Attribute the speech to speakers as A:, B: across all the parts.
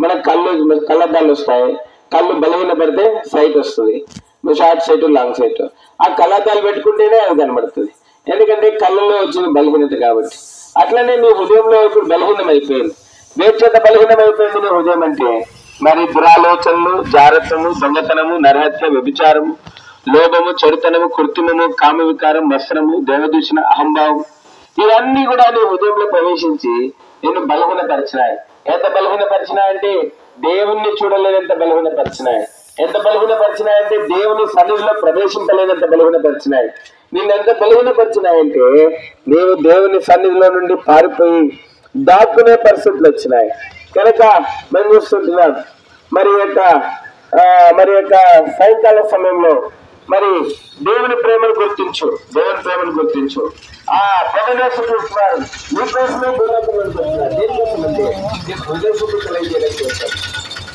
A: మన కళ్ళద్దాలు వస్తాయి. కళ్ళు బలహీన పడితే సైట్ వస్తుంది, షార్ట్ సైట్ లాంగ్ సైట్. ఆ కళ్ళద్దాలు పెట్టుకుంటేనే అది కనబడుతుంది, ఎందుకంటే కళ్ళలో వచ్చిన బలహీనత కాబట్టి. అట్లనే నీ హృదయంలో ఇప్పుడు బలహీనం అయిపోయింది. వేచేత బలహీనం అయిపోయింది నీ హృదయం అంటే మరి దురాలోచనలు, జారత్వము, దొంగతనము, నరహత్య, వ్యభిచారము, లోభము, చెడుతనము, కృత్రిమము, కామ వికారం, వస్త్రము, దేవదూషణ, అహంభావం, ఇవన్నీ కూడా నీ హృదయంలో ప్రవేశించి నేను బలహీనపరిచినాయి. ఎంత బలహీనపరిచినాయంటే దేవుణ్ణి చూడలేనంత బలహీనపరిచినాయి. ఎంత బలహీనపరిచినాయంటే దేవుని సన్నిధిలో ప్రవేశించలేనంత బలహీనపరిచినాయి. నిన్నెంత బలహీనపరిచినాయంటే నీవు దేవుని సన్నిధిలో నుండి పారిపోయి దాక్కునే పరిస్థితులు వచ్చినాయి. కనుక మనం చూస్తుంటున్నాం మరి యొక్క సాయంకాల సమయంలో మరి దేవుని ప్రేమను గుర్తించు, దేవుని ప్రేమను గుర్తించు. ఆ ప్రభునేసు చూస్తున్నారు నీకోసమే దేవుని దేనికోసమంటే నీకు హృదయ శుద్ధి కలిగేలా చేస్తారు.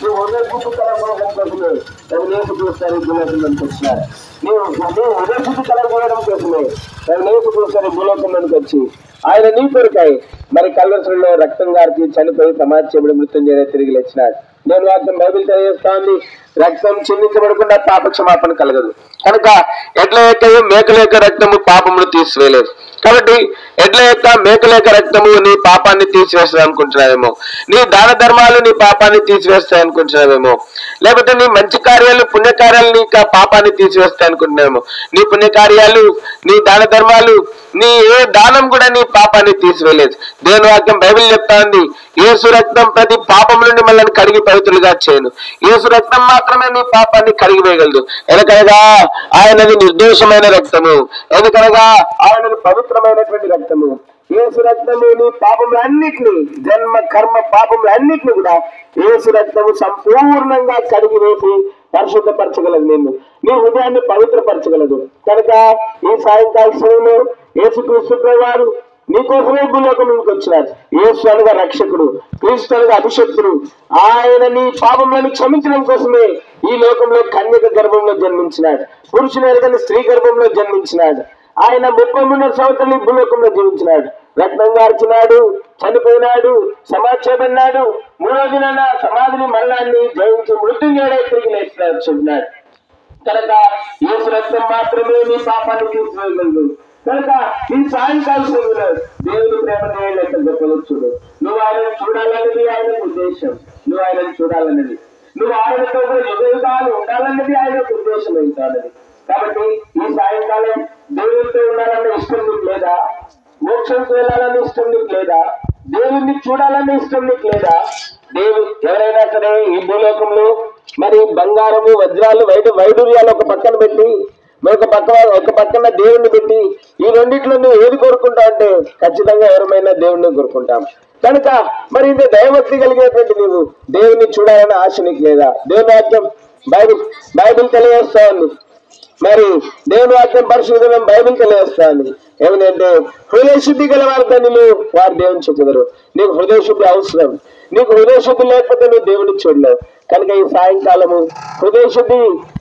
A: నువ్వు హృదయ శుద్ధి కలగడం కోసమే ప్రభునేసు చూస్తారు భూలోకంలోకి వచ్చినారు. నువ్వు హృదయ శుద్ధి కలగడం కోసమే ప్రభునేసు చూస్తారు భూలోకంలోకి వచ్చి ఆయన నీ కొరకై మరి కల్వరిలో రక్తం గారికి చనిపోయి సమాధి చేయబడి మృత్యుంజయ తిరిగి లేచినాడు. నేను వాక్యం బైబిల్ తెలియజేస్తా ఉంది, రక్తం చిందించబడకుండా పాప క్షమాపణ కలగదు. కనుక ఎడ్ల యొక్క మేకల యొక్క రక్తము పాపమును తీసివేయలేదు. కాబట్టి ఎడ్ల యొక్క మేకల యొక్క రక్తము నీ పాపాన్ని తీసివేస్తాయి అనుకుంటున్నావేమో, నీ దాన ధర్మాలు నీ పాపాన్ని తీసివేస్తాయి అనుకుంటున్నావేమో, లేకపోతే నీ మంచి కార్యాలు పుణ్యకార్యాలు నీ పాపాన్ని తీసివేస్తాయి అనుకుంటున్నావేమో. నీ పుణ్యకార్యాలు, నీ దాన ధర్మాలు, నీ ఏ దానం కూడా నీ పాపాన్ని తీసివేయలేదు. దేవుని వాక్యం బైబిల్ చెప్తా ఉంది, యేసు రక్తం ప్రతి పాపం నుండి మనల్ని కడిగి పవిత్రులుగా చేయను. యేసు రక్తం మాత్రమే నీ పాపాన్ని కడిగివేయగలదు. ఎందుకనగా ఆయనది నిర్దోషమైన రక్తము, ఎందుకనగా ఆయనది పవిత్రమైనటువంటి రక్తము. యేసు రక్తము నీ పాపములన్నిటినీ, జన్మ కర్మ పాపములన్నిటినీ కూడా యేసు రక్తము సంపూర్ణంగా కడిగి వేసి పరిశుద్ధపరచగలదు. నీ హృదయాన్ని పవిత్రపరచగలదు. కనుక ఈ సాయంకాల సమయంలో యేసుక్రీస్తు ప్రభువారు నీకోసమే భూలోకంలోకి వచ్చినారు. యేసు అనగా రక్షకుడు, క్రీస్తు అనగా అభిషక్తుడు. ఆయన నీ పాపములను క్షమించడం కోసమే ఈ లోకంలో కన్యక గర్భంలో జన్మించినాడు, పురుషుని ఎరగని స్త్రీ గర్భంలో జన్మించినాడు. ఆయన 33 సంవత్సరాలు భూలోకంలో జీవించినాడు, రక్తం గార్చినాడు, చనిపోయినాడు, సమాధి చేయబడినాడు, 3వ దినాన సమాధిని మరణాన్ని జయించి మృత్యుంజయుడై తిరిగి లేచినాడు. కనుక యేసు రక్తం మాత్రమే నీ పాపాన్ని తీసివేయగలదు. కనుక ఈ సాయంకాల సమయంలో దేవుని ప్రేమ గొప్పలు చూడు. నువ్వు ఆయనను చూడాలన్నది ఆయన ఉద్దేశం. నువ్వు ఆయనను చూడాలన్నది, నువ్వు ఆయనతో యుగాలు ఉండాలన్నది ఆయన ఉద్దేశం అవుతానది. కాబట్టి ఈ సాయంకాలం దేవునితో ఉండాలన్న ఇష్టం నీకు లేదా? మోక్షంతో వెళ్ళాలన్న ఇష్టం నీకు లేదా? దేవుణ్ణి చూడాలన్న ఇష్టం నీకు లేదా? ఎవరైనా సరే ఈ భూలోకంలో మరి బంగారము, వజ్రాలు, వైడూర్యాలు ఒక పక్కన పెట్టి ఒక పక్కన దేవుణ్ణి పెట్టి ఈ రెండిట్లో నువ్వు ఏది కోరుకుంటావు అంటే ఖచ్చితంగా ఎవరమైనా దేవుణ్ణి కోరుకుంటాం. కనుక మరి ఇంత దైవభక్తి కలిగేటువంటి నీవు దేవుణ్ణి చూడాలనే ఆశ నీకు లేదా? దేవుని వాక్యం బైబిల్ తెలియజేస్తా ఉంది. మరి దేవుని వాక్యం పరిశుద్ధం బైబిల్ తెలియజేస్తా ఉంది. ఏమిటంటే హృదయ శుద్ధి గల వారి ధన్యులు, వారు దేవుని చెప్పుదరు. నీకు హృదయ శుద్ధి అవసరం. నీకు హృదయ శుద్ధి లేకపోతే నువ్వు దేవుడిని చూడలేవు. కనుక ఈ సాయంకాలము హృదయ శుద్ధి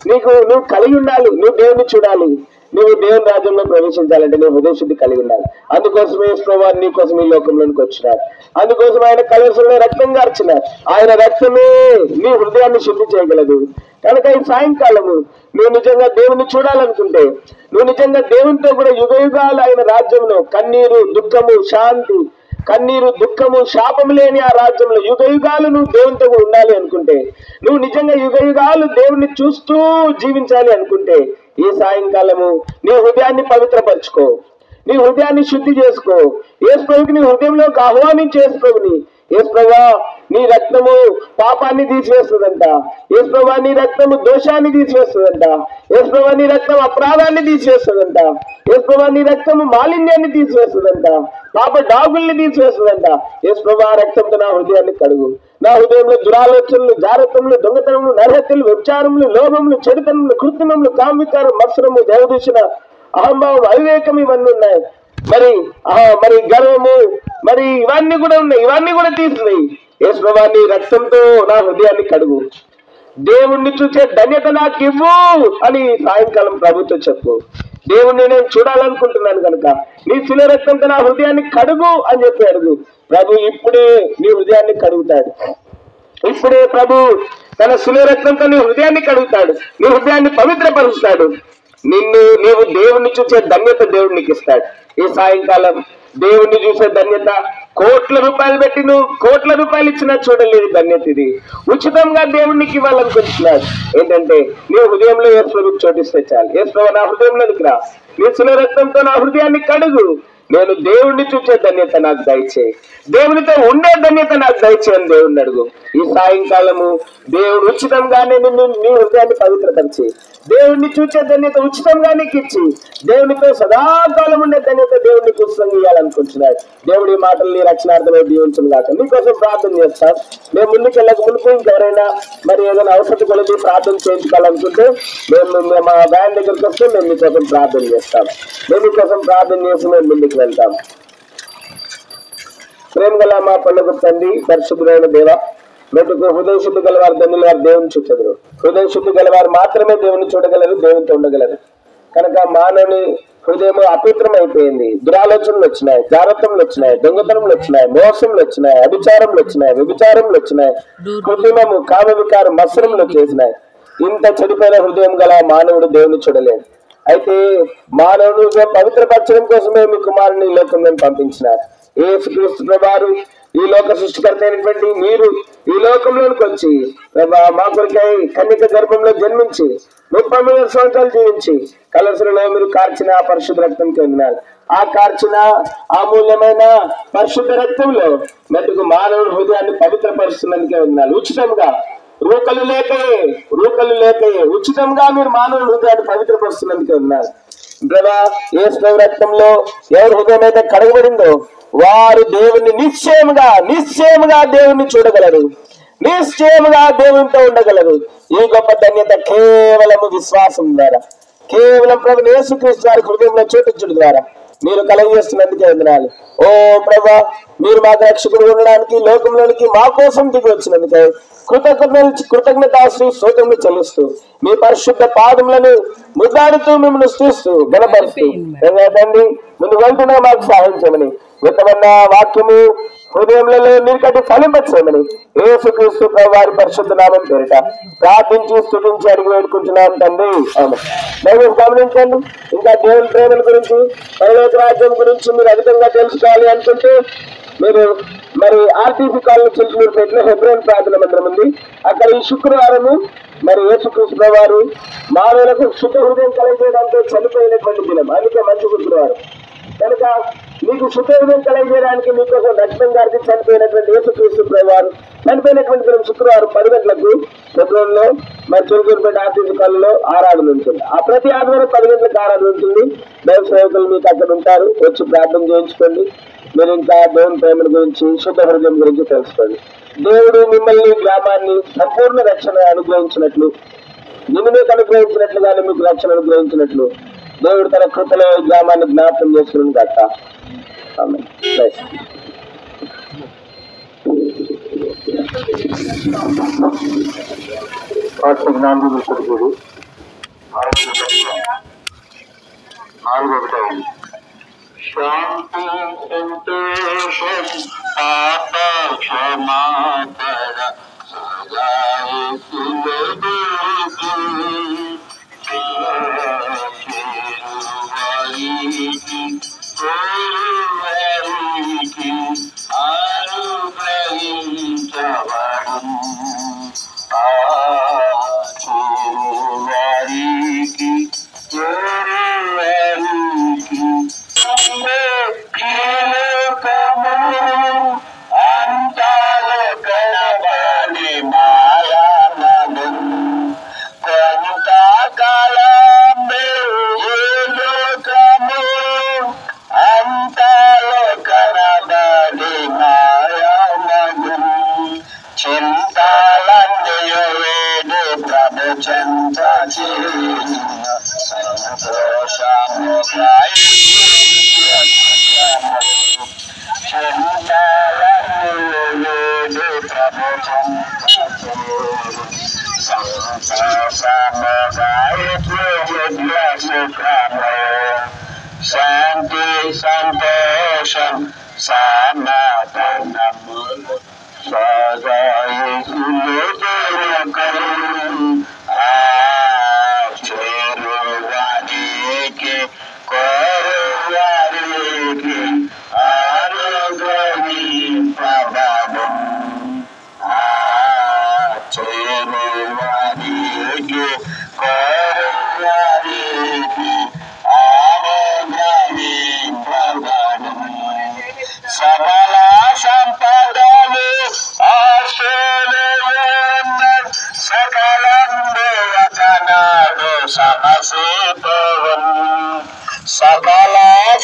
A: నువ్వు కలిగి ఉండాలి. నువ్వు దేవుని చూడాలి. నువ్వు దేవుని రాజ్యంలో ప్రవేశించాలంటే నువ్వు హృదయ శుద్ధి కలిగి ఉండాలి. అందుకోసమే ప్రభువు నీ కోసం ఈ లోకంలోనికి వచ్చినారు. అందుకోసం ఆయన కల్వరిలో రక్తం గార్చినారు. ఆయన రక్తమే నీ హృదయాన్ని శుద్ధి చేయగలదు. కనుక ఈ సాయంకాలము నువ్వు నిజంగా దేవుని చూడాలనుకుంటే, నువ్వు నిజంగా దేవునితో కూడా యుగాలు ఆయన రాజ్యంలో కన్నీరు, దుఃఖము, శాంతి, కన్నీరు, దుఃఖము, శాపము లేని ఆ రాజ్యంలో యుగాలు నువ్వు దేవునితో కూడా ఉండాలి అనుకుంటే, నువ్వు నిజంగా యుగాలు దేవుణ్ణి చూస్తూ జీవించాలి అనుకుంటే, ఈ సాయంకాలము నీ హృదయాన్ని పవిత్రపరచుకో, నీ హృదయాన్ని శుద్ధి చేసుకో. యేసు ప్రభువుకి నీ హృదయంలోకి ఆహ్వానించేసుకోని. యేసు ప్రభువా నీ రక్తము పాపాన్ని తీసివేస్తుందంట. యేసు ప్రభువా నీ రక్తము దోషాన్ని తీసివేస్తుందంట. యేసు ప్రభువా నీ రక్తం అపరాధాన్ని తీసివేస్తుందంట. యేసు ప్రభువా నీ రక్తము మాలిన్యాన్ని తీసివేస్తుందంట. పాప డాగుల్ని తీసివేస్తుందంట. యేసు ప్రభువా రక్తంతో నా హృదయాన్ని కడుగు. నా హృదయంలో దురాలోచనలు, జారత్వములు, దొంగతనములు, నరహత్యలు, వ్యభిచారములు, లోభములు, చెడుతనములు, కృత్రిమములు, కామవికారం, మత్సరము, దేవదూషణ, అహంభావం, అవివేకం ఇవన్నీ ఉన్నాయి. మరి గర్వము, మరి ఇవన్నీ కూడా ఉన్నాయి. ఇవన్నీ కూడా తీసినాయి. యేసు ప్రభువా నీ రక్తంతో నా హృదయాన్ని కడుగు. దేవుణ్ణి చూసే ధన్యత నాకు ఇవ్వు అని సాయంకాలం ప్రభుతో చెప్పు. దేవుణ్ణి నేను చూడాలనుకుంటున్నాను కనుక నీ శిల రక్తంతో నా హృదయాన్ని కడుగు అని చెప్పి అడుగు. ప్రభు ఇప్పుడే నీ హృదయాన్ని కడుగుతాడు. ఇప్పుడే ప్రభు తన శిలువ రక్తంతో నీ హృదయాన్ని కడుగుతాడు, నీ హృదయాన్ని పవిత్రపరుస్తాడు. నీవు దేవుణ్ణి చూసే ధన్యత దేవుడు నీకు ఇస్తాడు. ఈ సాయంకాలం దేవుణ్ణి చూసే ధన్యత కోట్ల రూపాయలు పెట్టి నువ్వు కోట్ల రూపాయలు ఇచ్చినా చూడలేదు ధన్యత. ఇది ఉచితంగా దేవునికి ఇవ్వాలనుకుంటున్నాడు. ఏంటంటే నీ హృదయంలో యేసుప్రభుకి చోటిస్తే చాలు. యేసుప్రభు నా హృదయంలోనికి రా, నీ శిలువ రక్తంతో నా హృదయాన్ని కడుగు, నేను దేవుణ్ణి చూసే ధన్యత నాకు దయచేయి, దేవునితో ఉండే ధన్యత నాకు దయచేయని దేవుణ్ణి అడుగు. ఈ సాయంకాలము దేవుడు ఉచితంగానే నిన్ను నీ హృదయాన్ని పవిత్రపరిచి దేవుణ్ణి చూసే ధన్యత ఉచితంగా నీకు ఇచ్చి దేవునితో సదాకాలం ఉండే ధన్యత దేవుడిని ఉచితంగా ఇవ్వాలనుకుంటున్నాడు. దేవుడి మాటలు నీ రక్షణార్థమై దీవించను కాక. నీకోసం ప్రార్థన చేస్తాం. మేము ముందుకు వెళ్ళక మునుపు ఇంకెవరైనా మరి ఏదైనా అవసరం కొలిది ప్రార్థన చేయించుకోవాలనుకుంటే మేము మా వ్యాన్ దగ్గరికి వస్తే మేము మీకోసం ప్రార్థన చేస్తాం. మేము మీకోసం ప్రార్థన చేసి మేము ముందుకు వెళ్తాం. ప్రేమ గల మా పండుగ తండ్రి, పరిశుద్ధులైన దేవ, మెట్టుకు హృదయ శుద్ధి గలవారు ధన్యులు వారు దేవుని చూచెదరు. హృదయ శుద్ధి గలవారు మాత్రమే దేవుని చూడగలరు, దేవునితో ఉండగలరు. కనుక మానవుని హృదయం అపవిత్రమైపోయింది. దురాలోచనలు వచ్చినాయి, జాగ్రత్తలు వచ్చినాయి, దొంగతనములు వచ్చినాయి, మోసములు వచ్చినాయి, అభిచారములు వచ్చినాయి, వ్యభిచారములు వచ్చినాయి, కృత్రిమము, కామ వికారం, మత్సరములు చేసినాయి. ఇంత చెడిపోయిన హృదయం గల మానవుడు దేవుని చూడలేడు. అయితే మానవుడు పవిత్రపరచడం కోసమే మీ కుమారుని ఈ లోకం మేము పంపించినారు. యేసుక్రీస్తు ప్రభువారు ఈ లోక సృష్టికర్త అయినటువంటి మీరు ఈ లోకంలోనికి వచ్చి మా కొరకై కన్యక గర్భంలో జన్మించి 33 సంవత్సరాలు జీవించి కలసలలో మీరు కార్చిన పరిశుద్ధ రక్తంకి వందనాలు. ఆ కార్చిన అమూల్యమైన పరిశుద్ధ రక్తంలో మటుకు మానవుడి హృదయాన్ని పవిత్రపరుస్తున్నందుకే వందనాలు. ఉచితంగా రూకలు లేకయే ఉచితంగా మీరు మానవుడి హృదయాన్ని పవిత్రపరుస్తున్నందుకే వందనాలు. బ్రదా యేసు రక్తంలో ఎవరి హృదయం అయితే కడగబడిందో వారు దేవుణ్ణి నిశ్చయముగా దేవుణ్ణి చూడగలరు, నిశ్చయముగా దేవునితో ఉండగలరు. ఈ గొప్ప ధన్యత కేవలము విశ్వాసం ద్వారా, కేవలం ప్రభు యేసుక్రీస్తు వారి హృదయంలో చోటించడం ద్వారా మీరు కలుగజేస్తున్నందుకే వందనాలు. ఓ ప్రభా, మీరు మాకు రక్షకుడు ఉండడానికి లోకంలోనికి మా కోసం దిగి వచ్చినందుకే కృతజ్ఞతాస్తు స్తోత్రములు చెల్లిస్తూ మీ పరిశుద్ధ పాదములను ముద్దాడుతూ మిమ్మల్ని స్తుతిస్తూ బలపరుస్తూ తండ్రి ముందు వెళ్తున్నా మాకు సహాయం చేయమని, విత్తమన్న వాక్యము హృదయంలో నీకటి ఫలింపచేయమని యేసుక్రీస్తు వారి పరిశుద్ధ నామం పేరిట ప్రార్థించి స్తుతించి అడిగి వేడుకుంటున్నాం తండ్రి. దయచేసి గమనించండి. ఇంకా దేవుని ప్రేమల గురించి, పరలోక రాజ్యం గురించి మీరు అధికంగా తెలుసుకోవాలి అనుకుంటే మీరు మరి ఆర్టీసీ కాలనీ చిలుకూరు పెట్టిన హెబ్రోన్ ప్రార్థన మందిరం ఉంది. అక్కడ ఈ శుక్రవారము మరి యేసుక్రీస్తు వారు మానవులకు శుద్ధ హృదయం కలిగేయడానికి చనిపోయినటువంటి దినం, అందుకే మంచి శుక్రవారం. కనుక మీకు శుద్ధ హృదయం కలిగేయడానికి మీకోసం రక్షణ గారికి చనిపోయినటువంటి యేసుక్రీస్తు వారు చనిపోయినటువంటి దినం శుక్రవారం 10 గంటలకు హెబ్రోన్లో మరి చిలుకూరుపేట ఆర్టీసీ కాలనీలో ఆరాధన ఉంటుంది. ఆ ప్రతి ఆదివారం 10 గంటలకు ఆరాధన ఉంటుంది. దైవ సేవకులు మీకు అక్కడ ఉంటారు, వచ్చి ప్రార్థన చేయించుకోండి. మీరు ఇంకా దేవుని ప్రేమల గురించి, శుద్ధ హృదయం గురించి తెలుసుకోండి. దేవుడు మిమ్మల్ని గ్రామాన్ని సంపూర్ణ రక్షణ అనుగ్రహించినట్లు, మీకు అనుగ్రహించినట్లుగానే మీకు రక్షణ అనుగ్రహించినట్లు దేవుడు తన కృపలో గ్రామాన్ని జ్ఞాపకం చేసుకుని కాక.
B: శాంతి సంతోషం క్షమాపణ శాంతి సంతోషం సమాధానము సదా యేసులో సకల సంపదలు సకలందు వచనాలు సమసేపవన్ సకల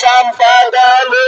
B: సంపదలు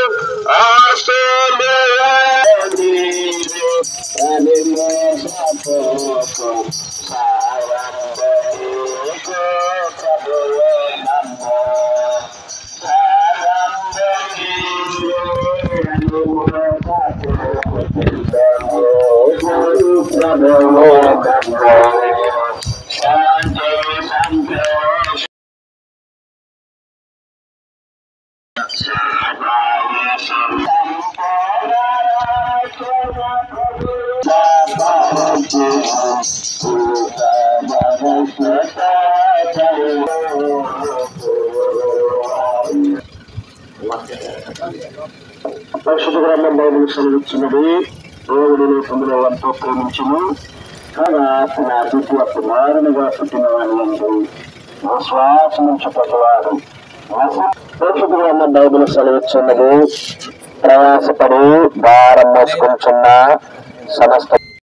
B: పరిశుద్ధ గ్రంథం బైబిల్ సెలవిచ్చినది, దేవుడు తొమ్మిదో వంతు ప్రేమించును కాగా తన ద్వితీయ కుమారునిగా పుట్టిన వాని యందు విశ్వాసం ఉంచుటవాడు. పరిశుద్ధ గ్రంథం బైబిల్ సెలవిచ్చినది, ప్రయాసపడి భారం మోసుకుంటున్న సమస్త